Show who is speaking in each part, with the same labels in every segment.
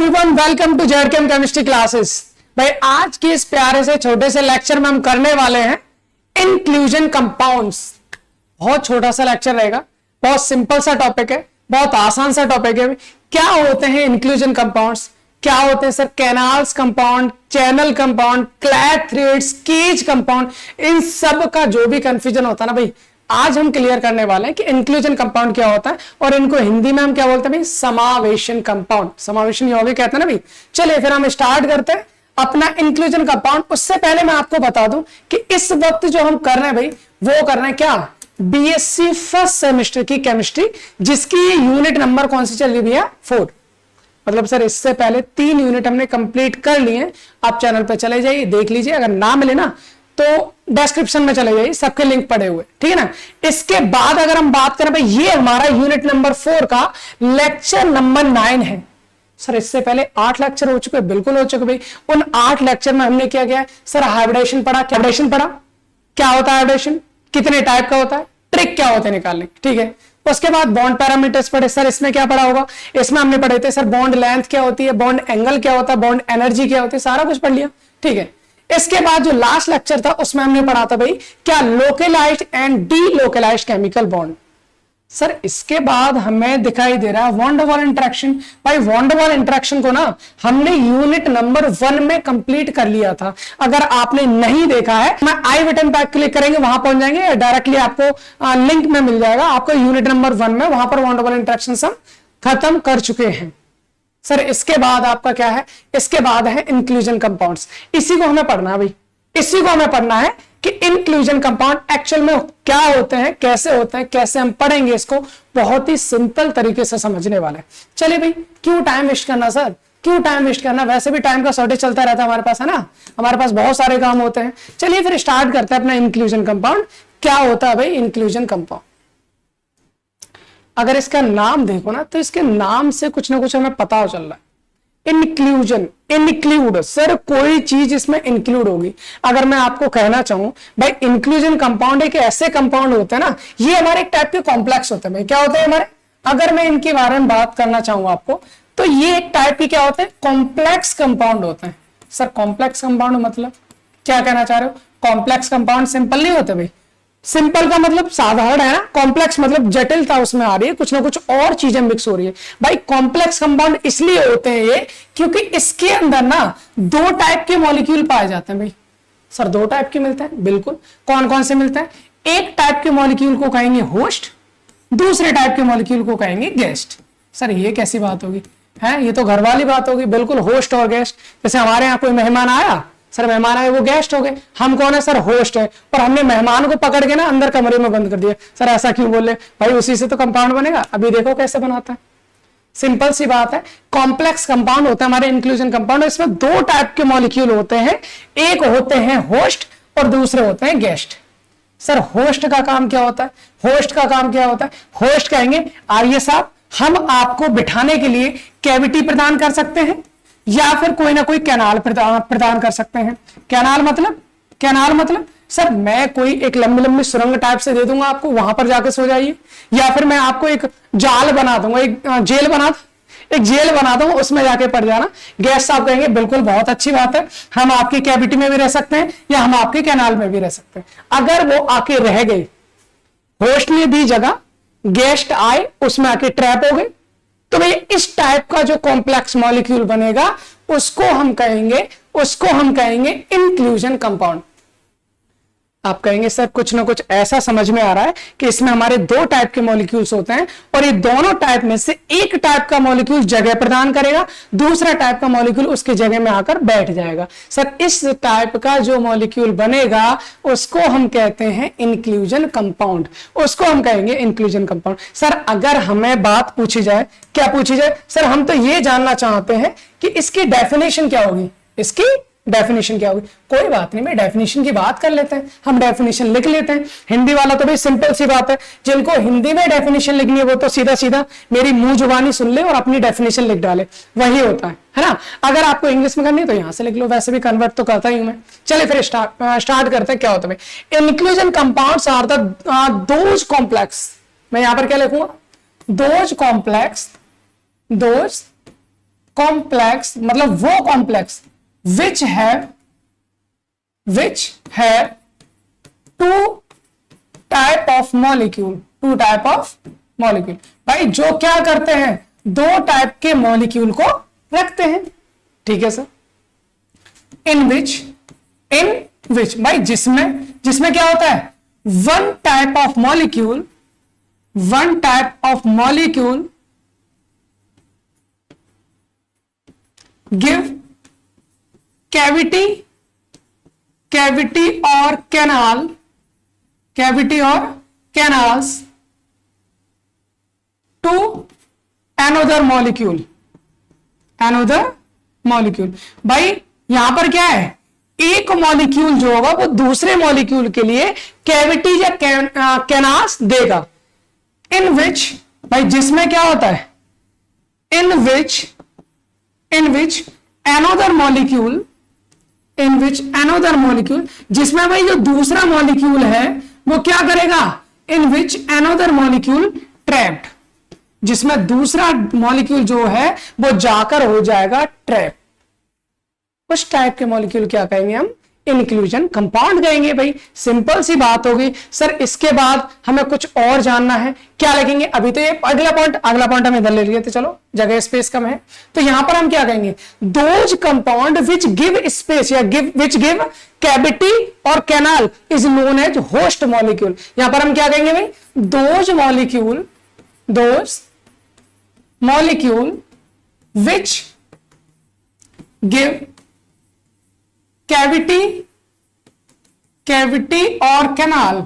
Speaker 1: Everyone, welcome to ZChem chemistry classes. भाई आज के इस प्यारे से छोटे से लेक्चर में हम करने वाले हैं इंक्लूजन कंपाउंड्स। बहुत छोटा सा लेक्चर रहेगा, बहुत सिंपल सा टॉपिक है, बहुत आसान सा टॉपिक है। क्या होते हैं इंक्लूजन कंपाउंड्स, क्या होते हैं sir canals compound, channel compound, clathrates, cage compound, इन सब का जो भी कंफ्यूजन होता है ना भाई, आज हम क्लियर करने वाले हैं कि इंक्लूजन कंपाउंड क्या होता है और इनको हिंदी में हम क्या बोलते हैं भाई, समावेशन कंपाउंड। समावेशन यौगिक कहते हैं ना भाई। चलिए फिर हम स्टार्ट करते हैं अपना इंक्लूजन कंपाउंड। उससे पहले मैं आपको बता दूं कि इस वक्त जो हम कर रहे हैं भाई, वो कर रहे हैं क्या, बीएससी फर्स्ट सेमेस्टर की केमिस्ट्री, जिसकी यूनिट नंबर कौन सी चल रही भैया, 4। मतलब सर इससे पहले 3 यूनिट हमने कंप्लीट कर लिए। आप चैनल पर चले जाइए, देख लीजिए, अगर ना मिले ना तो डिस्क्रिप्शन में चले जाइए, सबके लिंक पड़े हुए, ठीक है ना। इसके बाद अगर हम बात करें भाई, ये हमारा यूनिट नंबर 4 का लेक्चर नंबर 9 है। सर इससे पहले 8 लेक्चर हो चुके, बिल्कुल हो चुके भाई। उन 8 लेक्चर में हमने क्या किया सर, हाइब्रिडेशन पढ़ा। हाइब्रिडेशन पढ़ा, क्या होता है हाइब्रिडेशन, कितने टाइप का होता है, ट्रिक क्या होते हैं निकालने, ठीक है। उसके बाद बॉन्ड पैरामीटर्स पढ़े। सर इसमें क्या पढ़ा होगा, इसमें हमने पढ़े थे सर बॉन्ड लेंथ क्या होती है, बॉन्ड एंगल क्या होता है, बॉन्ड एनर्जी क्या होती है, सारा कुछ पढ़ लिया, ठीक है। इसके बाद जो लास्ट लेक्चर था उसमें हमने पढ़ा था भाई क्या, localised and delocalised chemical bond. Sir इसके बाद हमें दिखाई दे रहा है वॉन डर वाल इंटरेक्शन। भाई वॉन डर वाल इंटरेक्शन को ना हमने यूनिट नंबर 1 में कंप्लीट कर लिया था। अगर आपने नहीं देखा है, मैं आई बटन पर क्लिक करेंगे, वहां पहुंच जाएंगे, डायरेक्टली आपको लिंक में मिल जाएगा आपको यूनिट नंबर 1 में, वहां पर वॉन डर वाल इंटरेक्शन हम खत्म कर चुके हैं। सर इसके बाद आपका क्या है, इसके बाद है इंक्लूजन कंपाउंड्स। इसी को हमें पढ़ना है भाई, इसी को हमें पढ़ना है कि इंक्लूजन कंपाउंड एक्चुअल में क्या होते हैं, कैसे होते हैं, कैसे हम पढ़ेंगे इसको, बहुत ही सिंपल तरीके से समझने वाले हैं। चलिए भाई, क्यों टाइम वेस्ट करना सर, क्यों टाइम वेस्ट करना, वैसे भी टाइम का शॉर्टेज चलता रहता है हमारे पास, है ना, हमारे पास बहुत सारे काम होते हैं। चलिए फिर स्टार्ट करते हैं अपना इंक्लूजन कंपाउंड। क्या होता है भाई इंक्लूजन कंपाउंड। अगर इसका नाम देखो ना, तो इसके नाम से कुछ ना कुछ हमें पता चल रहा है। इंक्लूजन, इंक्लूड, सर कोई चीज इसमें इंक्लूड होगी। अगर मैं आपको कहना चाहूं भाई, इंक्लूजन कंपाउंड एक ऐसे कंपाउंड होते हैं ना, ये हमारे एक टाइप के कॉम्प्लेक्स होते हैं भाई। क्या होते हैं हमारे, अगर मैं इनके बारे में बात करना चाहूं आपको, तो ये एक टाइप की क्या होते हैं, कॉम्प्लेक्स कंपाउंड होते हैं। सर कॉम्प्लेक्स कंपाउंड मतलब क्या कहना चाह रहे हो, कॉम्प्लेक्स कंपाउंड सिंपल नहीं होते भाई। सिंपल का मतलब साधारण है ना, कॉम्प्लेक्स मतलब जटिलता उसमें आ रही है, कुछ ना कुछ और चीजें मिक्स हो रही है भाई। कॉम्प्लेक्स कंपाउंड इसलिए होते हैं ये, क्योंकि इसके अंदर ना 2 टाइप के मॉलिक्यूल पाए जाते हैं भाई। सर 2 टाइप के मिलते हैं, बिल्कुल। कौन कौन से मिलते हैं, एक टाइप के मॉलिक्यूल को कहेंगे होस्ट, दूसरे टाइप के मॉलिक्यूल को कहेंगे गेस्ट। सर ये कैसी बात होगी, है ये तो घर वाली बात होगी, बिल्कुल होस्ट और गेस्ट। जैसे हमारे यहाँ कोई मेहमान आया, सर मेहमान आए वो गेस्ट हो गए, हम कौन है सर, होस्ट है, और हमने मेहमान को पकड़ के ना अंदर कमरे में बंद कर दिया। सर ऐसा क्यों बोले भाई, उसी से तो कंपाउंड बनेगा। अभी देखो कैसे बनाता है, सिंपल सी बात है। कॉम्प्लेक्स कंपाउंड होता है हमारे इंक्लूजन कंपाउंड, इसमें 2 टाइप के मॉलिक्यूल होते हैं, एक होते हैं होस्ट और दूसरे होते हैं गेस्ट। सर होस्ट का काम क्या होता है, होस्ट का काम क्या होता है, होस्ट कहेंगे आइए साहब, हम आपको बिठाने के लिए कैविटी प्रदान कर सकते हैं, या फिर कोई ना कोई कैनाल प्रदान कर सकते हैं। कैनाल मतलब सर मैं कोई एक लंबी लंबी सुरंग टाइप से दे दूंगा आपको, वहां पर जाकर सो जाइए, या फिर मैं आपको एक जाल बना दूंगा, एक जेल बना दूंगा, उसमें जाके पड़ जाना। गेस्ट साहब कहेंगे बिल्कुल बहुत अच्छी बात है, हम आपकी कैविटी में भी रह सकते हैं या हम आपके कैनाल में भी रह सकते हैं। अगर वो आके रह गए, होस्ट ने दी जगह, गेस्ट आए, उसमें आके ट्रैप हो गए, तो भाई इस टाइप का जो कॉम्प्लेक्स मॉलिक्यूल बनेगा उसको हम कहेंगे इंक्लूजन कंपाउंड। आप कहेंगे सर कुछ ना कुछ ऐसा समझ में आ रहा है कि इसमें हमारे 2 टाइप के मॉलिक्यूल्स होते हैं और ये दोनों टाइप में से एक टाइप का मॉलिक्यूल जगह प्रदान करेगा, दूसरा टाइप का मॉलिक्यूल उसकी जगह में आकर बैठ जाएगा। सर इस टाइप का जो मॉलिक्यूल बनेगा उसको हम कहते हैं इंक्लूजन कंपाउंड, उसको हम कहेंगे इंक्लूजन कंपाउंड। सर अगर हमें बात पूछी जाए, क्या पूछी जाए, सर हम तो ये जानना चाहते हैं कि इसकी डेफिनेशन क्या होगी, इसकी डेफिनेशन क्या होगी। कोई बात नहीं, मैं डेफिनेशन की बात कर लेते हैं, हम डेफिनेशन लिख लेते हैं। हिंदी वाला तो भाई सिंपल सी बात है, जिनको हिंदी में डेफिनेशन लिखनी है वो तो सीधा सीधा मेरी मुंह जुबानी सुन ले और अपनी डेफिनेशन लिख डाले, वही होता है ना। अगर आपको इंग्लिश में करनी है तो यहां से लिख लो, वैसे भी कन्वर्ट तो करता ही हूं मैं। चलिए फिर स्टार्ट करते हैं। क्या होता है भाई, inclusion compounds are the those complex, मैं यहां पर क्या लिखूंगा, दोज कॉम्प्लेक्स मतलब वो complex which have two type of molecule, two type of molecule. भाई जो क्या करते हैं, दो टाइप के मॉलिक्यूल को रखते हैं, ठीक है सर। इन विच भाई जिसमें क्या होता है, one type of molecule give cavity और कैनाल्स टू another molecule। भाई यहां पर क्या है, एक मॉलिक्यूल जो होगा वो दूसरे मॉलिक्यूल के लिए कैविटी या कैनाल्स देगा। इन विच भाई जिसमें क्या होता है, इन विच another molecule जिसमें भाई जो दूसरा मॉलिक्यूल है वो क्या करेगा, इन विच another molecule trapped, जिसमें दूसरा मॉलिक्यूल जो है वो जाकर हो जाएगा ट्रैप। उस टाइप के मॉलिक्यूल क्या कहेंगे हम, इंक्लूजन कंपाउंड कहेंगे। भाई सिंपल सी बात होगी सर। इसके बाद हमें कुछ और जानना है, क्या लिखेंगे, अभी तो ये अगला पॉइंट हम इधर ले लिए थे, चलो जगह स्पेस कम है तो यहां पर हम क्या कहेंगे, those compound which give space या विच गिव कैविटी और canal is known as host molecule. यहां पर हम क्या कहेंगे भाई, those molecule which give cavity और कैनाल।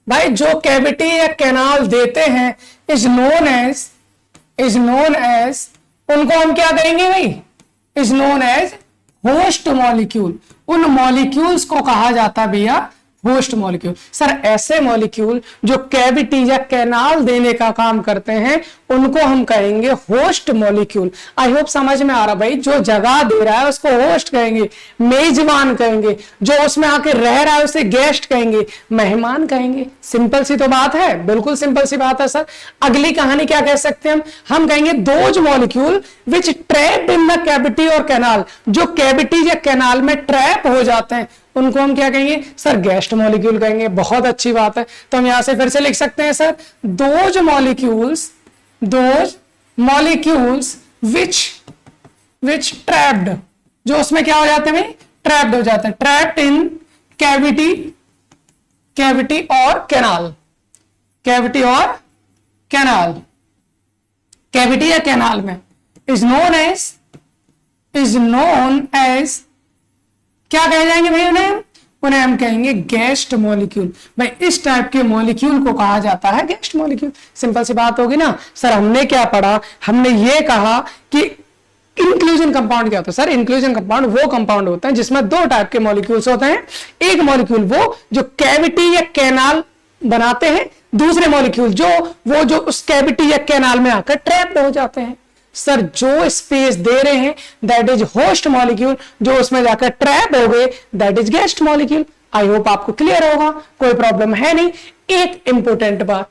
Speaker 1: भाई जो कैविटी या कैनाल देते हैं इज नोन एज उनको हम क्या कहेंगे भाई, is known as host molecule. उन मॉलिक्यूल्स को कहा जाता है भैया होस्ट मॉलिक्यूल। सर ऐसे मॉलिक्यूल जो कैविटी या कैनाल देने का काम करते हैं उनको हम कहेंगे होस्ट मॉलिक्यूल। आई होप समझ में आ रहा भाई, जो जगह दे रहा है उसको होस्ट कहेंगे, मेजबान कहेंगे, जो उसमें आके रह रहा है उसे गेस्ट कहेंगे, मेहमान कहेंगे। सिंपल सी तो बात है, बिल्कुल सिंपल सी बात है सर। अगली कहानी क्या कह सकते हैं हम कहेंगे those molecule which trapped in the cavity और कैनाल, जो कैविटी या कैनाल में ट्रैप हो जाते हैं उनको हम क्या कहेंगे सर, गेस्ट मॉलिक्यूल कहेंगे। बहुत अच्छी बात है, तो हम यहां से फिर से लिख सकते हैं sir, those molecules which trapped, जो उसमें क्या हो जाते हैं भाई, ट्रैप्ड हो जाते हैं, ट्रैप्ड इन कैविटी और कैनाल, कैविटी या कैनाल में इज नोन एज क्या कहे जाएंगे भाई, उन्हें हम कहेंगे गेस्ट मॉलिक्यूल। भाई इस टाइप के मॉलिक्यूल को कहा जाता है गेस्ट मॉलिक्यूल। सिंपल सी बात होगी ना सर। हमने क्या पढ़ा, हमने ये कहा कि इंक्लूजन कंपाउंड क्या होता है। सर इंक्लूजन कंपाउंड वो कंपाउंड होता है जिसमें दो टाइप के मॉलिक्यूल्स होते हैं। एक मॉलिक्यूल वो जो कैविटी या कैनाल बनाते हैं, दूसरे मॉलिक्यूल जो उस कैविटी या कैनाल में आकर ट्रैप हो जाते हैं। सर जो स्पेस दे रहे हैं दैट इज होस्ट मॉलिक्यूल, जो उसमें जाकर ट्रैप हो गए that is guest molecule. I hope आपको क्लियर होगा, कोई प्रॉब्लम है नहीं। एक इंपॉर्टेंट बात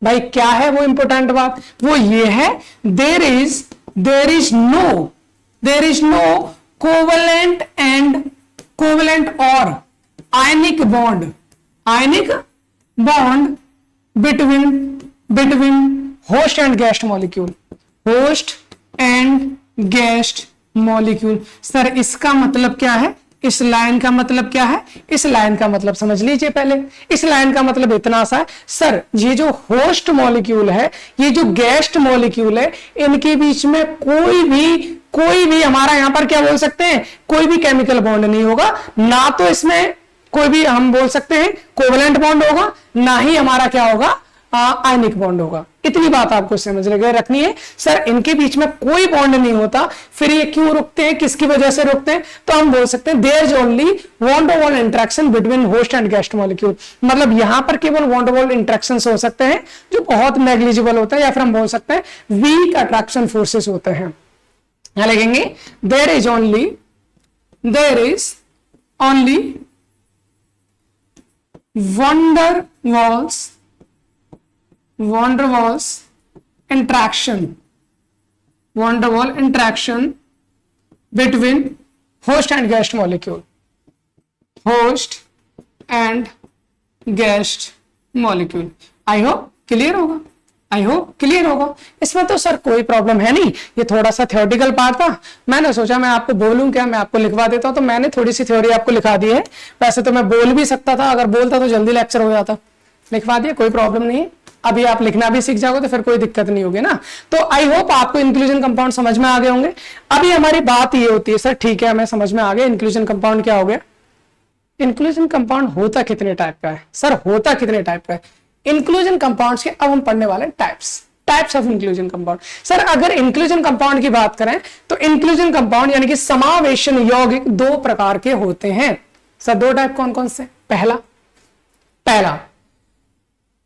Speaker 1: भाई, क्या है वो इंपॉर्टेंट बात, वो ये है देयर इज नो कोवेलेंट और ionic bond between host and guest molecule. Sir इसका मतलब क्या है, इस लाइन का मतलब क्या है, इस लाइन का मतलब समझ लीजिए पहले। इस लाइन का मतलब इतना सा है सर, ये जो होस्ट मॉलिक्यूल है, ये जो गेस्ट मॉलिक्यूल है, इनके बीच में कोई भी हमारा यहां पर क्या बोल सकते हैं, कोई भी केमिकल बॉन्ड नहीं होगा। ना तो इसमें कोई भी हम बोल सकते हैं कोवेलेंट बॉन्ड होगा, ना ही हमारा क्या होगा आयनिक बॉन्ड होगा। इतनी बात आपको समझ लगे रखनी है। सर इनके बीच में कोई बॉन्ड नहीं होता, फिर ये क्यों रुकते हैं, किसकी वजह से रुकते हैं, तो हम बोल सकते हैं there is only one to one interaction between host and guest molecule. मतलब यहां पर केवल वन टू वन इंटरेक्शन हो सकते हैं जो बहुत नेग्लिजिबल होते हैं, या फिर हम बोल सकते हैं वीक अट्रैक्शन फोर्सेस होते हैं। यहां लिखेंगे there is only van der Waals interaction, van der Waals interaction between host and guest molecule, host and guest molecule. I hope clear होगा, आई होप क्लियर होगा। इसमें तो सर कोई प्रॉब्लम है नहीं, ये थोड़ा सा थ्योरेटिकल पार्ट था, मैंने सोचा मैं आपको बोलूं क्या, मैं आपको लिखवा देता हूं, तो मैंने थोड़ी सी थ्योरी आपको लिखा दी है। वैसे तो मैं बोल भी सकता था, अगर बोलता तो जल्दी लेक्चर हो जाता, लिखवा दिया, कोई प्रॉब्लम नहीं है। अभी आप लिखना भी सीख जाओगे तो फिर कोई दिक्कत नहीं होगी ना। तो आई होप आपको इंक्लूजन कंपाउंड समझ में आ गए होंगे। अभी हमारी बात ये होती है सर ठीक है हमें समझ में आ गया इंक्लूजन कंपाउंड क्या हो गया। इंक्लूजन कंपाउंड होता कितने टाइप का है सर, होता कितने टाइप का है इंक्लूजन कंपाउंड्स के। अब हम पढ़ने वाले types of inclusion compound. Sir अगर इंक्लूजन कंपाउंड की बात करें तो इंक्लूजन कंपाउंड यानी कि समावेशन यौगिक दो प्रकार के होते हैं। सर दो टाइप कौन कौन से? पहला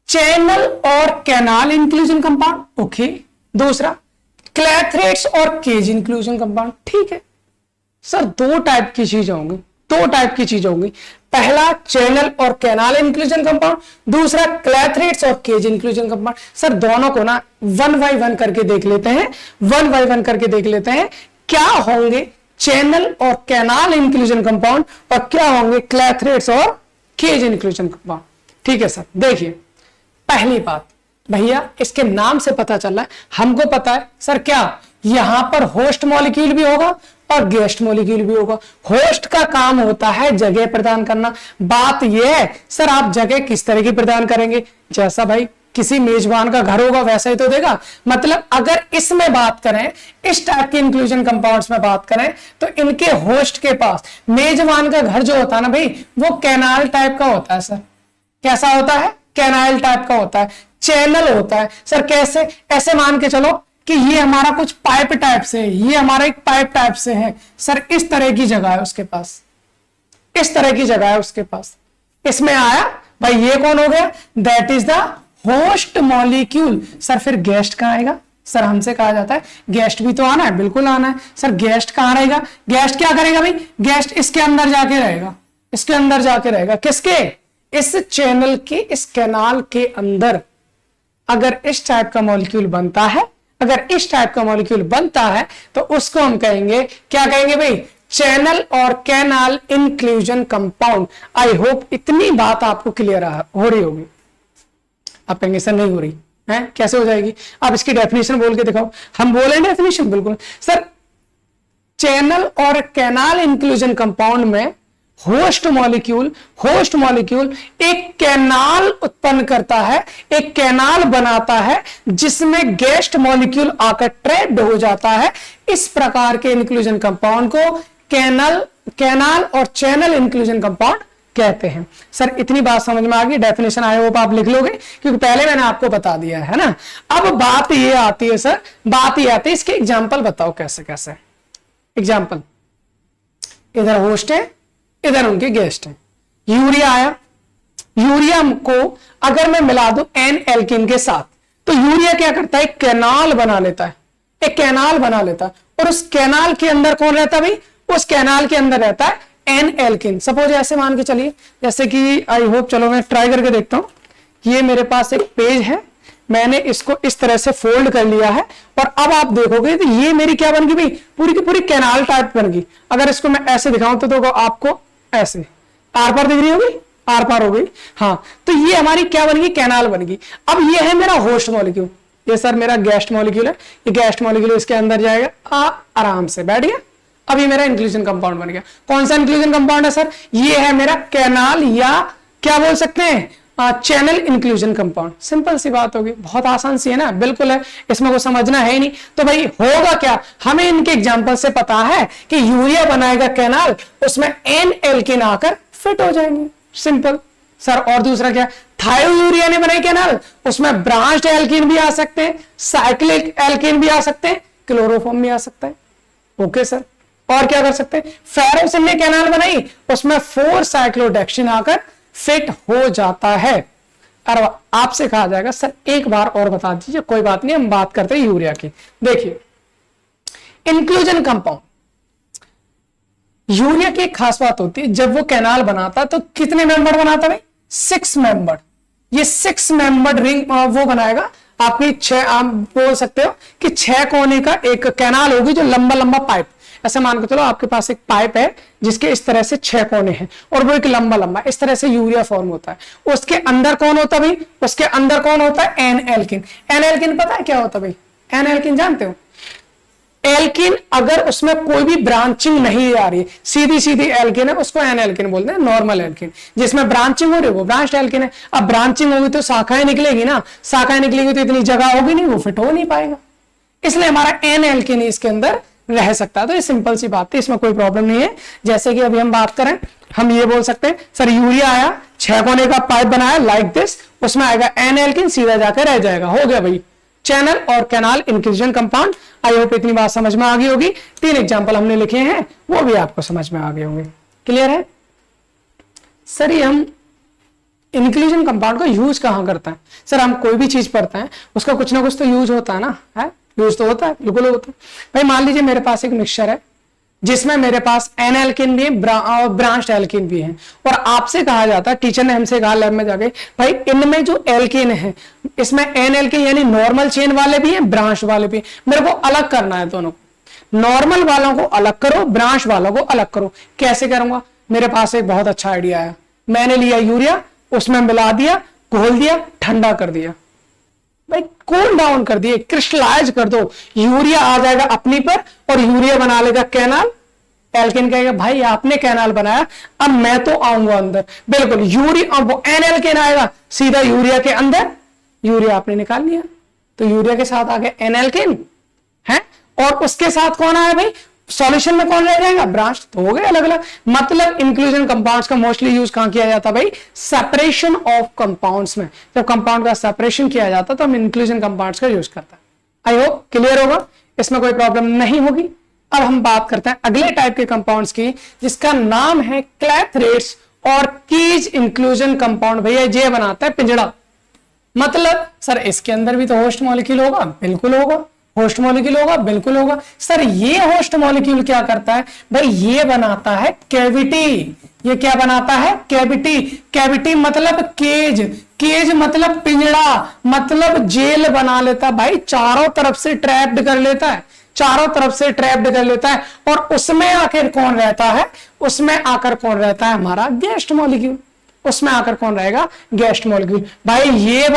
Speaker 1: चैनल और कैनाल इंक्लूजन कंपाउंड, ओके। दूसरा क्लैथरेट्स और केज इंक्लूजन कंपाउंड, ठीक है। सर दो टाइप की चीजें होंगी, दो टाइप की चीजें होंगी। पहला चैनल और कैनाल इंक्लूजन कंपाउंड, दूसरा क्लैथरेट्स और केज इंक्लूजन कंपाउंड। सर दोनों को ना वन बाय वन करके देख लेते हैं, वन बाय वन करके देख लेते हैं क्या होंगे चैनल और कैनाल इंक्लूजन कंपाउंड और क्या होंगे क्लैथरेट्स और केज इंक्लूजन कंपाउंड। ठीक है सर, देखिए पहली बात भैया इसके नाम से पता चल रहा है, हमको पता है सर क्या यहां पर होस्ट मॉलिक्यूल भी होगा और गेस्ट मॉलिक्यूल भी होगा। होस्ट का काम होता है जगह प्रदान करना। बात यह है सर आप जगह किस तरह की प्रदान करेंगे, जैसा भाई किसी मेजबान का घर होगा वैसा ही तो देगा। मतलब अगर इसमें बात करें, इस टाइप के इंक्लूजन कंपाउंड्स में बात करें तो इनके होस्ट के पास मेजबान का घर जो होता है ना भाई वो कैनाल टाइप का होता है। सर कैसा होता है? कैनाल टाइप का होता है, चैनल होता है। सर कैसे? ऐसे मान के चलो कि ये हमारा कुछ पाइप टाइप से है, ये हमारा एक पाइप टाइप से है। सर इस तरह की जगह है उसके पास, इस तरह की जगह है उसके पास। इसमें आया भाई ये कौन हो गया? That is the host molecule. Sir फिर गेस्ट कहां आएगा? सर हमसे कहा जाता है गेस्ट भी तो आना है, बिल्कुल आना है। सर गेस्ट कहां रहेगा? गेस्ट क्या करेगा भाई? गेस्ट इसके अंदर जाके रहेगा, इसके अंदर जाके रहेगा। किसके? इस चैनल के, इस कैनाल के अंदर। अगर इस टाइप का मॉलिक्यूल बनता है, अगर इस टाइप का मॉलिक्यूल बनता है तो उसको हम कहेंगे, क्या कहेंगे भाई? चैनल और canal inclusion compound. I hope इतनी बात आपको क्लियर हो रही होगी। आप कहेंगे सर नहीं हो रही है, कैसे हो जाएगी? आप इसकी डेफिनेशन बोल के दिखाओ। हम बोले डेफिनेशन बिल्कुल सर। चैनल और कैनाल इंक्लूजन कंपाउंड में होस्ट मॉलिक्यूल एक कैनाल उत्पन्न करता है, एक कैनाल बनाता है जिसमें गेस्ट मॉलिक्यूल आकर ट्रैप्ड हो जाता है। इस प्रकार के इंक्लूजन कंपाउंड को कैनाल और चैनल इंक्लूजन कंपाउंड कहते हैं। सर इतनी बात समझ में आ गई, डेफिनेशन आई होप आप लिख लोगे क्योंकि पहले मैंने आपको बता दिया है ना। अब बात ये आती है सर, बात ये आती है इसके एग्जाम्पल बताओ कैसे कैसे। एग्जाम्पल, इधर होस्ट है, इधर उनके गेस्ट हैं। यूरिया आया, यूरिया को अगर मैं मिला दूं एन एल्किन के साथ तो यूरिया क्या करता है? एक कैनाल बना लेता है, एक कैनाल बना लेता है। और उस कैनाल के अंदर कौन रहता है भाई? उस कैनाल के अंदर रहता है एन एल्किन। सपोज ऐसे मान के चलिए, जैसे कि आई होप, चलो मैं ट्राई करके देखता हूं। ये मेरे पास एक पेज है, मैंने इसको इस तरह से फोल्ड कर लिया है और अब आप देखोगे तो ये मेरी क्या बन गई भाई? पूरी की पूरी कैनाल टाइप बन गई। अगर इसको मैं ऐसे दिखाऊं तो आपको ऐसे आर पार दिख रही होगी, आर पार हो गई। हाँ, तो ये हमारी क्या बन गई? कैनाल बन गई। अब ये है मेरा होस्ट मॉलिक्यूल, ये सर मेरा गेस्ट मॉलिक्यूल है। ये गेस्ट मॉलिक्यूल इसके अंदर जाएगा, आराम से बैठ गया। अब ये मेरा इंक्लूजन कंपाउंड बन गया। कौन सा इंक्लूजन कंपाउंड है सर? ये है मेरा कैनाल या क्या बोल सकते हैं चैनल इंक्लूजन कंपाउंड। सिंपल सी बात होगी, बहुत आसान सी है ना, बिल्कुल है, इसमें को समझना है ही नहीं। तो भाई होगा क्या? हमें इनके एग्जांपल से पता है कि यूरिया बनाएगा कैनाल, उसमें एन एल्किन आकर फिट हो जाएंगे, सिंपल। सर और दूसरा क्या? थायोयूरिया ने बनाई कैनाल, उसमें ब्रांच्ड एल्किन भी आ सकते हैं, साइक्लिक एल्किन भी आ सकते हैं, क्लोरोफॉर्म भी आ सकता है। ओके सर, और क्या कर सकते हैं? फेरोसिन ने कैनाल बनाई, उसमें 4 साइक्लोडेक्सिन आकर फिट हो जाता है। और आपसे कहा जाएगा सर एक बार और बता दीजिए, कोई बात नहीं, हम बात करते हैं यूरिया की। देखिए इंक्लूजन कंपाउंड, यूरिया की एक खास बात होती है, जब वो कैनाल बनाता तो कितने मेंबर बनाता भाई? 6 मेंबर। ये 6 मेंबर रिंग वो बनाएगा, आपकी आप बोल सकते हो कि 6 कोने का एक कैनाल होगी, जो लंबा लंबा पाइप, ऐसे मान के चलो आपके पास एक पाइप है जिसके इस तरह से 6 कोने हैं और वो एक लंबा लंबा, इस तरह से यूरिया फॉर्म होता है। उसके अंदर कौन होता है भाई? उसके अंदर कौन होता है? N alkene. एन एल्किन पता है क्या होता है भाई? एन एल्किन जानते हो? एल्किन अगर उसमें कोई भी ब्रांचिंग नहीं आ रही, सीधी सीधी एल्किन है, उसको एन एल्किन बोलते हैं। नॉर्मल एल्किन जिसमें ब्रांचिंग हो रही है वो ब्रांच्ड एल्किन है। अब ब्रांचिंग होगी तो शाखाएं निकलेगी ना, शाखाएं निकलेगी तो इतनी जगह होगी नहीं, वो फिट हो नहीं पाएगा, इसलिए हमारा एन एल्किन इसके अंदर रह सकता है। तो ये सिंपल सी बात है, इसमें कोई प्रॉब्लम नहीं है। जैसे कि अभी हम बात करें, हम ये बोल सकते हैं सर यूरिया आया, 6 कोने का पाइप बनाया लाइक दिस, उसमें आएगा एन एल्किन, सीधा जाकर रह जाएगा, हो गया भाई चैनल और canal inclusion compound. I hope इतनी बात समझ में आ गई होगी। 3 एग्जांपल हमने लिखे हैं, वो भी आपको समझ में आ गए होंगे। क्लियर है सर? ये हम इंक्लूजन कंपाउंड का यूज कहां करते हैं? सर हम कोई भी चीज पढ़ते हैं उसका कुछ ना कुछ तो यूज होता है ना, है यूज तो होता है, बिल्कुल होता है भाई। मान लीजिए मेरे पास एक मिक्सचर है जिसमें मेरे पास एन एल्किन भी है, ब्रांच्ड एल्किन भी है, और आपसे कहा जाता है, टीचर ने हमसे कहा लैब में जाके, भाई इनमें जो एल्किन है इसमें एन एल्किन यानी नॉर्मल चेन वाले भी हैं, ब्रांच वाले भी हैं, मेरे को अलग करना है दोनों को। नॉर्मल वालों को अलग करो, ब्रांच वालों को अलग करो। कैसे करूंगा? मेरे पास एक बहुत अच्छा आइडिया है। मैंने लिया यूरिया, उसमें मिला दिया, घोल दिया, ठंडा कर दिया भाई, कूल डाउन कर दिए, क्रिस्टलाइज कर दो, यूरिया आ जाएगा अपनी पर और यूरिया बना लेगा कैनाल। एल्केन कहेगा भाई आपने कैनाल बनाया, अब मैं तो आऊंगा अंदर, बिल्कुल यूरिया, अब वो एन एल्केन आएगा सीधा यूरिया के अंदर, यूरिया आपने निकाल लिया, तो यूरिया के साथ आ गया एन एल्केन है, और उसके साथ कौन आया भाई? सॉल्यूशन में कौन रह जाएगा? ब्रांच। तो हो गए अलग अलग। मतलब इंक्लूजन कंपाउंड्स का मोस्टली यूज कहां किया जाता है भाई? सेपरेशन ऑफ कंपाउंड्स में। जब कंपाउंड का सेपरेशन किया जाता है तो हम इंक्लूजन कंपाउंड्स का यूज करते हैं। आई होप क्लियर होगा, इसमें कोई प्रॉब्लम नहीं होगी। अब हम बात करते हैं अगले टाइप के कंपाउंड्स की, जिसका नाम है क्लैथरेट्स और कीज इंक्लूजन कंपाउंड। भैया ये बनाता है पिंजड़ा। मतलब सर इसके अंदर भी तो होस्ट मॉलिक्यूल होगा, बिल्कुल होगा। होस्ट मॉलिक्यूल होगा, बिल्कुल होगा। सर ये होस्ट मॉलिक्यूल क्या करता है भाई? ये बनाता है कैविटी। ये क्या बनाता है? कैविटी। कैविटी मतलब केज, केज मतलब पिंजड़ा, मतलब जेल बना लेता है भाई, चारों तरफ से ट्रैप्ड कर लेता है, चारों तरफ से ट्रैप्ड कर लेता है। और उसमें आखिर कौन रहता है? उसमें आकर कौन रहता है? हमारा गेस्ट मॉलिक्यूल। उसमें आकर कौन रहेगा? Guest molecule. भाई ये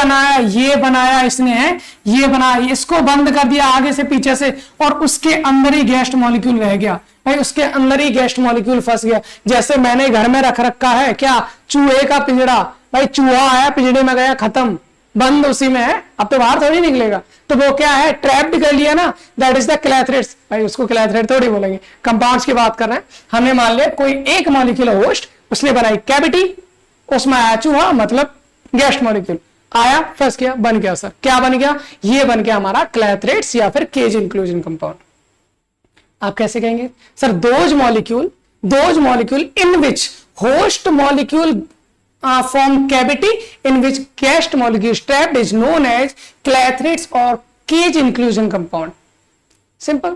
Speaker 1: बनाया इसने है, ये बनाया, इसको बंद कर दिया आगे से पीछे से, और उसके अंदर ही गेस्ट मॉलिक्यूल रह गया भाई, उसके अंदर ही गेस्ट मॉलिक्यूल फंस गया। जैसे मैंने घर में रख रखा है क्या? चूहे का पिंजड़ा। भाई चूहा आया, पिंजड़े में गया, खत्म, बंद उसी में है, अब तो बाहर थोड़ी निकलेगा। तो वो क्या है? ट्रैप्ड कर लिया ना, दैट इज द क्लैथरेट्स। भाई उसको क्लैथरेट थोड़ी बोलेंगे, कंपाउंड्स की बात कर रहे हैं। हमने मान लिया कोई एक मॉलिक्यूल होस्ट, उसने बनाई कैविटी, उसमें आया चूहा, मतलब गेस्ट मॉलिक्यूल आया, फंस गया, बन गया। सर क्या बन गया? ये बन गया हमारा क्लैथरेट्स या फिर केज इंक्लूजन कंपाउंड। आप कैसे कहेंगे? Sir those molecule in which host molecule form cavity in which guest molecule is trapped is known as clathrates or cage inclusion compound. Simple.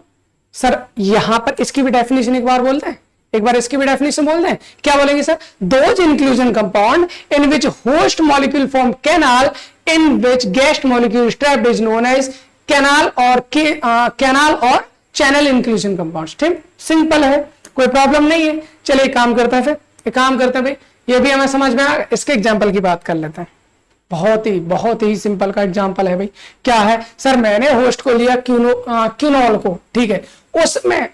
Speaker 1: Sir यहां पर इसकी भी डेफिनेशन एक बार बोलते हैं, एक बार इसकी भी डेफिनेशन बोलते हैं। क्या बोलेंगे sir? Those inclusion compound in which host molecule form canal in which guest molecule is trapped is known as canal और चैनल इंक्लूजन कंपाउंड। ठीक, सिंपल है, कोई प्रॉब्लम नहीं है। चलिए काम करते हैं, फिर एक काम करते हैं भाई, ये भी हमें समझ में आ, इसके एग्जाम्पल की बात कर लेते हैं। बहुत ही सिंपल का एग्जाम्पल है भाई। क्या है? सर मैंने होस्ट को लिया क्यूनोल को, ठीक है,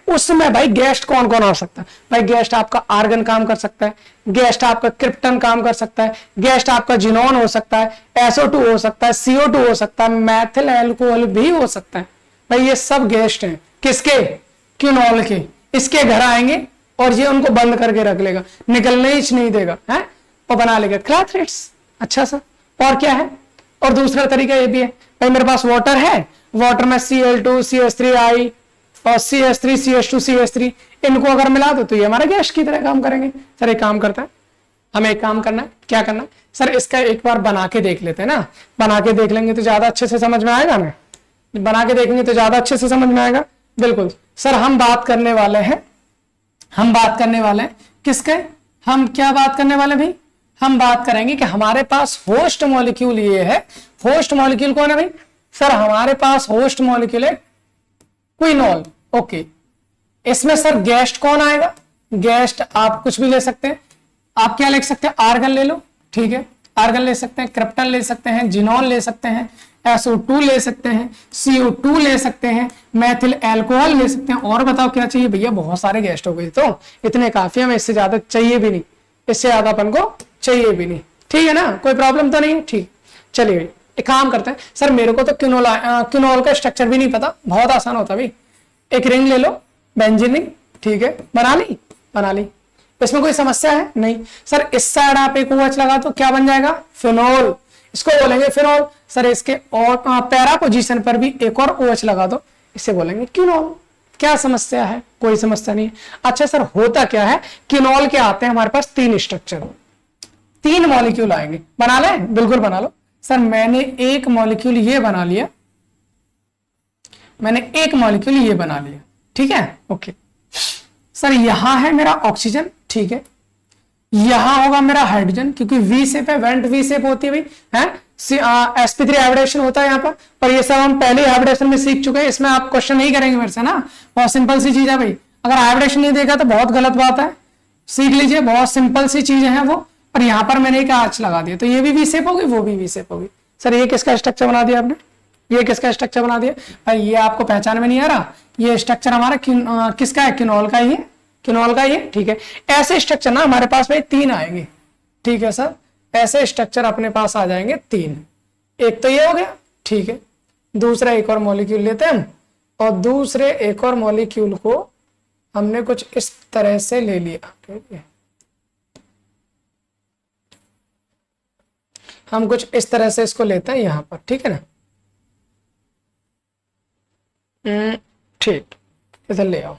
Speaker 1: उसमें भाई गेस्ट कौन कौन आ सकता है? भाई गेस्ट आपका आर्गन काम कर सकता है, गेस्ट आपका क्रिप्टन काम कर सकता है, गेस्ट आपका जिनोन हो सकता है, SO2 हो सकता है, CO2 हो सकता है, मैथिल एल्कोहल भी हो सकता है। भाई ये सब गेस्ट हैं किसके? क्यूनोल के। इसके घर आएंगे और ये उनको बंद करके रख लेगा, निकलने ही नहीं देगा, है, और बना लेगा क्लैथरेट्स। अच्छा सर, और क्या है? और दूसरा तरीका ये भी है भाई, मेरे पास वाटर है, वाटर में Cl2 CH3I और CH3 CH2 CH3, इनको अगर मिला दो तो ये हमारा गैस की तरह काम करेंगे। सर एक काम करता है, हमें एक काम करना है, क्या करना है सर? इसका एक बार बना के देख लेते हैं ना, बना के देख लेंगे तो ज्यादा अच्छे से समझ में आएगा ना, बना के देखेंगे तो ज्यादा अच्छे से समझ में आएगा। बिल्कुल सर, हम बात करने वाले हैं किसके? हम क्या बात करने वाले भाई? हम बात करेंगे कि हमारे पास होस्ट मॉलिक्यूल ये है। होस्ट मॉलिक्यूल कौन है भाई? सर हमारे पास होस्ट मॉलिक्यूल है क्विनोल, ओके। इसमें सर गेस्ट कौन आएगा? गेस्ट आप कुछ भी ले सकते हैं, आप क्या लिख सकते हैं? आर्गन ले लो, ठीक है, आर्गन ले सकते हैं, क्रिप्टन ले सकते हैं, जिनोल ले सकते हैं, SO2 ले सकते हैं, CO2 ले सकते हैं, मैथिल एल्कोहल ले सकते हैं। और बताओ क्या चाहिए भैया? बहुत सारे गेस्ट हो गए, तो इतने काफी, हमें इससे ज्यादा चाहिए भी नहीं, इससे ज्यादा अपन को चाहिए भी नहीं, ठीक है ना, कोई प्रॉब्लम तो नहीं है, ठीक। चलिए एक काम करते हैं, सर मेरे को तो क्विनोल का स्ट्रक्चर भी नहीं पता, बहुत आसान होता भाई। एक रिंग ले लो, बेंजीन रिंग, ठीक है, बना ली, इसमें कोई समस्या है नहीं। सर इस साइड आप एक OH लगा तो क्या बन जाएगा? फिनोल, इसको बोलेंगे फिनोल। सर इसके और पैरा पोजीशन पर भी एक और OH लगा दो, इसे बोलेंगे क्विनोल। क्या समस्या है? कोई समस्या नहीं है। अच्छा सर होता क्या है? क्विनोल के आते हैं हमारे पास 3 स्ट्रक्चर, 3 मॉलिक्यूल आएंगे। बना ले? बिल्कुल बना लो। सर मैंने एक मॉलिक्यूल ये बना लिया, ठीक है, ओके। सर यहां है मेरा ऑक्सीजन, ठीक है, यहां होगा मेरा हाइड्रोजन, क्योंकि वी शेप है, वेंट वी शेप होती है भाई, है sp3 हाइब्रिडेशन होता है यहाँ पर ये सब हम पहले हाइब्रिडेशन में सीख चुके हैं, इसमें आप क्वेश्चन नहीं करेंगे मेरे से ना, बहुत सिंपल सी चीज है भाई। अगर हाइब्रिडेशन नहीं देखा तो बहुत गलत बात है, सीख लीजिए, बहुत सिंपल सी चीजें हैं वो। और यहाँ पर मैंने एक आंच लगा दिया तो ये भी वी शेप होगी, वो भी वी शेप होगी। सर ये किसका स्ट्रक्चर बना दिया आपने? ये किसका स्ट्रक्चर बना दिया भाई? ये आपको पहचान में नहीं आ रहा? ये स्ट्रक्चर हमारा किसका है? क्विनोल का ही है, क्विनोल का ही है, ठीक है। ऐसे स्ट्रक्चर ना हमारे पास भाई 3 आएंगे, ठीक है सर, ऐसे स्ट्रक्चर अपने पास आ जाएंगे 3। एक तो ये हो गया, ठीक है, दूसरा एक और मॉलिक्यूल लेते हैं हम, और दूसरे एक और मॉलिक्यूल को हमने कुछ इस तरह से ले लिया, ठीक है, हम कुछ इस तरह से इसको लेते हैं यहां पर, ठीक है ना, ठीक, इधर ले आओ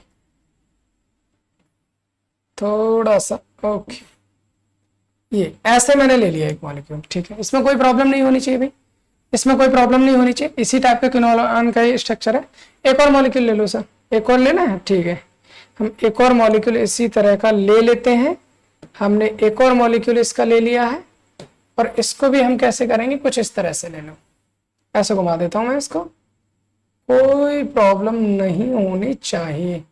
Speaker 1: थोड़ा सा, ओके। ये ऐसे मैंने ले लिया एक मॉलिक्यूल, ठीक है, इसमें कोई प्रॉब्लम नहीं होनी चाहिए भाई, इसमें कोई प्रॉब्लम नहीं होनी चाहिए, इसी टाइप का क्विनोल का स्ट्रक्चर है। एक और मॉलिक्यूल ले लो सर, एक और लेना है, ठीक है, हम एक और मॉलिक्यूल इसी तरह का ले लेते हैं। हमने एक और मॉलिक्यूल इसका ले लिया है, और इसको भी हम कैसे करेंगे? कुछ इस तरह से ले लो, ऐसे घुमा देता हूं मैं इसको, कोई प्रॉब्लम नहीं होनी चाहिए,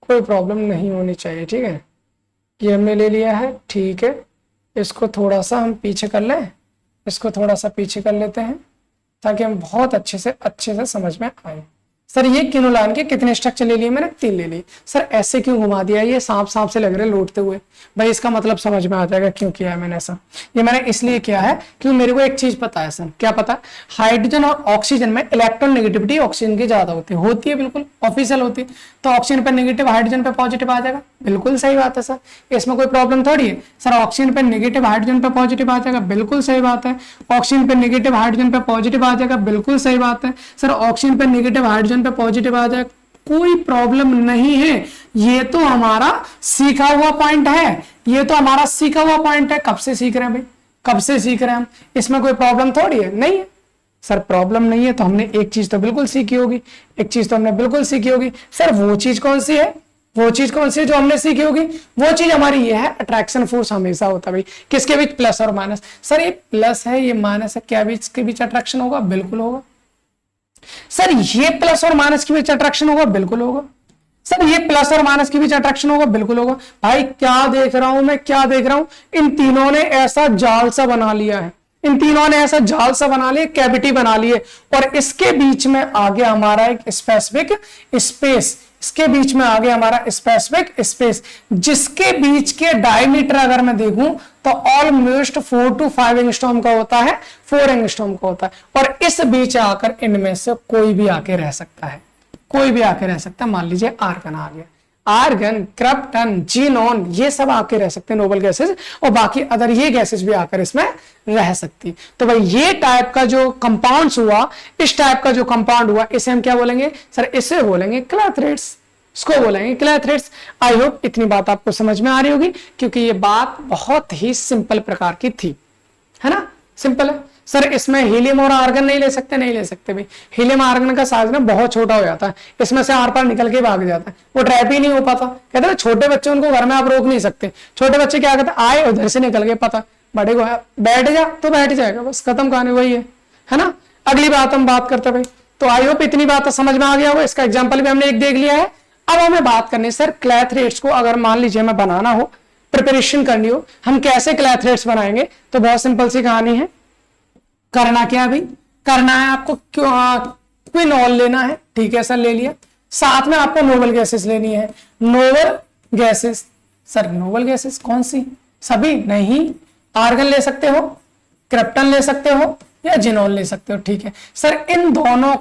Speaker 1: कोई प्रॉब्लम नहीं होनी चाहिए, ठीक है। ये हमने ले लिया है, ठीक है, इसको थोड़ा सा हम पीछे कर लें, इसको थोड़ा सा पीछे कर लेते हैं ताकि हम बहुत अच्छे से समझ में आए। सर ये क्विनोलान के कितने स्ट्रक्चर ले लिए? मैंने 3 ले लिए। सर ऐसे क्यों घुमा दिया? ये सांप से लग रहे लौटते हुए भाई, इसका मतलब समझ में आ जाएगा क्यों किया है मैंने ऐसा। ये मैंने इसलिए किया है क्योंकि मेरे को एक चीज पता है सर। क्या पता? हाइड्रोजन और ऑक्सीजन में इलेक्ट्रॉन नेगेटिविटी ऑक्सीजन की ज्यादा होती है बिल्कुल ऑफिशियल होती है। तो ऑक्सीजन पे नेगेटिव, हाइड्रोजन पे पॉजिटिव आ जाएगा, बिल्कुल सही बात है सर, इसमें कोई प्रॉब्लम थोड़ी है। सर ऑक्सीजन पे नेगेटिव, हाइड्रोजन पे पॉजिटिव आ जाएगा, बिल्कुल सही बात है। ऑक्सीजन पे नेगेटिव, हाइड्रोजन पे पॉजिटिव आ जाएगा, बिल्कुल सही बात है। सर ऑक्सीजन पे नेगेटिव, हाइड्रोजन पे पॉजिटिव आ जाएगा, कोई प्रॉब्लम नहीं है। ये तो हमारा सीखा हुआ पॉइंट है, ये तो हमारा सीखा हुआ पॉइंट है। कब से सीख रहे हैं भाई? कब से सीख रहे हैं हम? इसमें कोई प्रॉब्लम थोड़ी है, नहीं है सर, प्रॉब्लम नहीं है तो हमने एक चीज तो बिल्कुल सीखी होगी, एक चीज तो हमने बिल्कुल सीखी होगी। सर वो चीज कौन सी है? वो चीज कौन सी है जो हमने सीखी होगी? वो चीज हमारी ये है, अट्रैक्शन फोर्स हमेशा होता है भाई, किसके बीच? प्लस और माइनस। सर ये प्लस है, ये माइनस है, क्या बीच के बीच अट्रैक्शन होगा? बिल्कुल होगा। सर ये प्लस और माइनस के बीच अट्रैक्शन होगा? बिल्कुल होगा। सर ये प्लस और माइनस के बीच अट्रैक्शन होगा? बिल्कुल होगा। भाई क्या देख रहा हूं मैं, क्या देख रहा हूं? इन तीनों ने ऐसा जाल सा बना लिया है, इन तीनों ने ऐसा जाल सा बना लिया, कैविटी बना ली है, और इसके बीच में आगे हमारा एक स्पेसिफिक स्पेस, इसके बीच में आगे हमारा स्पेसिफिक स्पेस, जिसके बीच के डायमीटर अगर मैं देखूं तो ऑलमोस्ट 4 to 5 एंगस्ट्रॉम का होता है, 4 एंगस्ट्रॉम का होता है। और इस बीच आकर इनमें से कोई भी आके रह सकता है, कोई भी आके रह सकता है। मान लीजिए आर्गन आ गया, आर्गन, क्रिप्टन, जीनोन, ये सब आके रह सकते हैं नोबल गैसेस, और बाकी अदर ये गैसेस भी आकर इसमें रह सकती। तो भाई ये टाइप का जो कंपाउंड्स हुआ, इस टाइप का जो कंपाउंड हुआ, इसे हम क्या बोलेंगे सर? इसे बोलेंगे क्लैथरेट्स, इसको बोलेंगे क्लैथरेट्स। आई होप इतनी बात आपको समझ में आ रही होगी, क्योंकि ये बात बहुत ही सिंपल प्रकार की थी, है ना, सिंपल है। सर इसमें हीलियम और आर्गन नहीं ले सकते? नहीं ले सकते भाई, हीलियम आर्गन का साइज ना बहुत छोटा हो जाता है, इसमें से आर पार निकल के भाग जाता है, वो ट्रैप ही नहीं हो पाता। कहते हैं छोटे बच्चे, उनको घर में आप रोक नहीं सकते। छोटे बच्चे क्या कहते हैं? आए उधर से निकल के, पता बड़े को बैठ जा तो बैठ जाएगा, बस खत्म कहानी, वही है ना। अगली बात हम बात करते हैं भाई। तो आई होप इतनी बात तो समझ में आ गया होगा, इसका एग्जांपल भी हमने एक देख लिया है। अब हमें बात करनी है सर क्लैथरेट्स को अगर मान लीजिए हमें बनाना हो, प्रिपरेशन करनी हो, हम कैसे क्लैथरेट्स बनाएंगे। तो बहुत सिंपल सी कहानी है। करना क्या भाई, करना है आपको क्विनॉल लेना है, ठीक है सर, ले लिया। साथ में आपको नोबल गैसेस लेनी है। Noble gases, sir noble gases कौन सी, सभी नहीं, आर्गन ले सकते हो, क्रिप्टन ले सकते हो, या जिनोल ले सकते हो, ठीक है सर। इन दोनों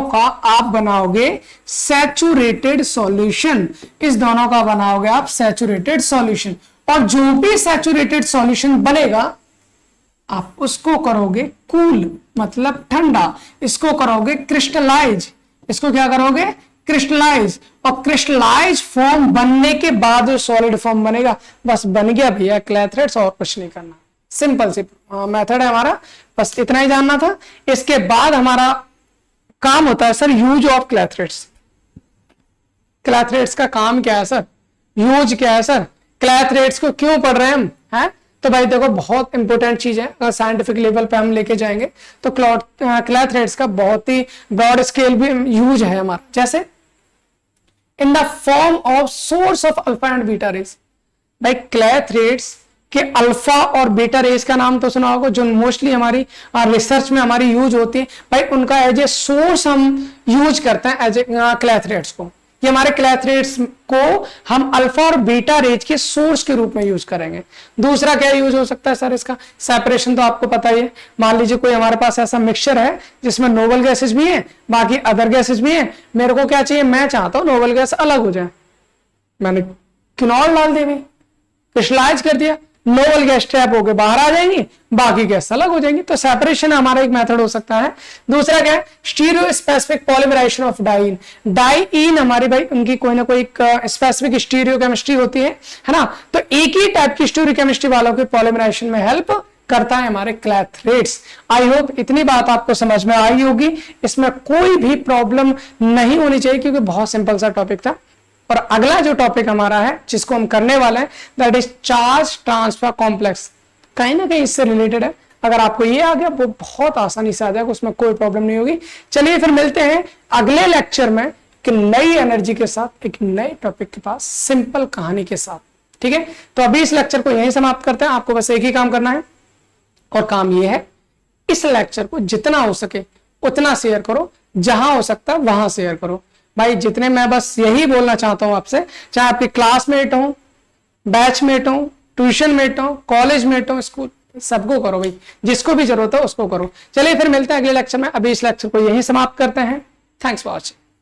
Speaker 1: का आप बनाओगे सैचुरेटेड सॉल्यूशन, इस दोनों का बनाओगे आप सैचुरेटेड सॉल्यूशन। और जो भी सैचुरेटेड सॉल्यूशन बनेगा आप उसको करोगे कूल, मतलब ठंडा, इसको करोगे क्रिस्टलाइज, इसको क्या करोगे क्रिस्टलाइज। और क्रिस्टलाइज फॉर्म बनने के बाद जो सॉलिड फॉर्म बनेगा, बस बन गया भैया क्लैथरेट्स, और कुछ नहीं करना। सिंपल सी मेथड है हमारा, बस इतना ही जानना था। इसके बाद हमारा काम होता है सर यूज ऑफ क्लैथरेट्स। क्लैथरेट्स का काम क्या है सर, यूज क्या है सर, क्लैथरेट्स को क्यों पढ़ रहे हैं हम, हैं? तो भाई देखो बहुत इंपॉर्टेंट चीज है, अगर साइंटिफिक लेवल पे हम लेके जाएंगे तो क्लैथरेट्स का बहुत ही ब्रॉड स्केल भी यूज है हमारा। जैसे in the form of source of alpha and beta raise. भाई क्लैथरेट्स के अल्फा और बीटा रेज का नाम तो सुना होगा, जो मोस्टली हमारी रिसर्च में हमारी यूज होती है। भाई उनका एज ए सोर्स हम यूज करते हैं, एज ए क्लैथरेट्स को। ये हमारे क्लैथरेट्स को हम अल्फा और बीटा रेज के सोर्स के रूप में यूज करेंगे। दूसरा क्या यूज हो सकता है सर इसका, सेपरेशन तो आपको पता ही है। मान लीजिए कोई हमारे पास ऐसा मिक्सचर है जिसमें नोबल गैसेस भी है, बाकी अदर गैसेस भी है। मेरे को क्या चाहिए, मैं चाहता हूं नोबल गैस अलग हो जाए, मैंने क्विनॉल डाल दी, क्रिस्टलाइज कर दिया, नोबल गैस ट्रैप होकर बाहर आ जाएंगी, बाकी गैस अलग हो जाएंगी। तो सेपरेशन हमारा एक मेथड हो सकता है। दूसरा क्या है, stereo specific polymerisation of diene. Diene हमारी भाई उनकी कोई ना कोई स्पेसिफिक स्टीरियो केमिस्ट्री होती है ना, तो एक ही टाइप की स्टीरियो केमिस्ट्री वालों के पॉलीमराइजेशन में हेल्प करता है हमारे क्लैथरेट्स। आई होप इतनी बात आपको समझ में आई होगी, इसमें कोई भी प्रॉब्लम नहीं होनी चाहिए, क्योंकि बहुत सिंपल सा टॉपिक था। और अगला जो टॉपिक हमारा है जिसको हम करने वाले हैं, that is charge transfer complex. कहीं ना कहीं इससे रिलेटेड है। अगर आपको ये आ गया वो बहुत आसानी से आ जाएगा, उसमें कोई प्रॉब्लम नहीं होगी। चलिए फिर मिलते हैं अगले लेक्चर में एक नई एनर्जी के साथ, एक नए टॉपिक के पास, सिंपल कहानी के साथ, ठीक है। तो अभी इस लेक्चर को यहीं समाप्त करते हैं। आपको बस एक ही काम करना है, और काम ये है, इस लेक्चर को जितना हो सके उतना शेयर करो, जहां हो सकता है वहां शेयर करो। भाई जितने, मैं बस यही बोलना चाहता हूं आपसे, चाहे आपके क्लासमेट हो, बैचमेट हो, ट्यूशन मेट हो, कॉलेज मेट हो, स्कूल, सबको करो भाई, जिसको भी जरूरत हो उसको करो। चलिए फिर मिलते हैं अगले लेक्चर में। अभी इस लेक्चर को यहीं समाप्त करते हैं। Thanks for watching.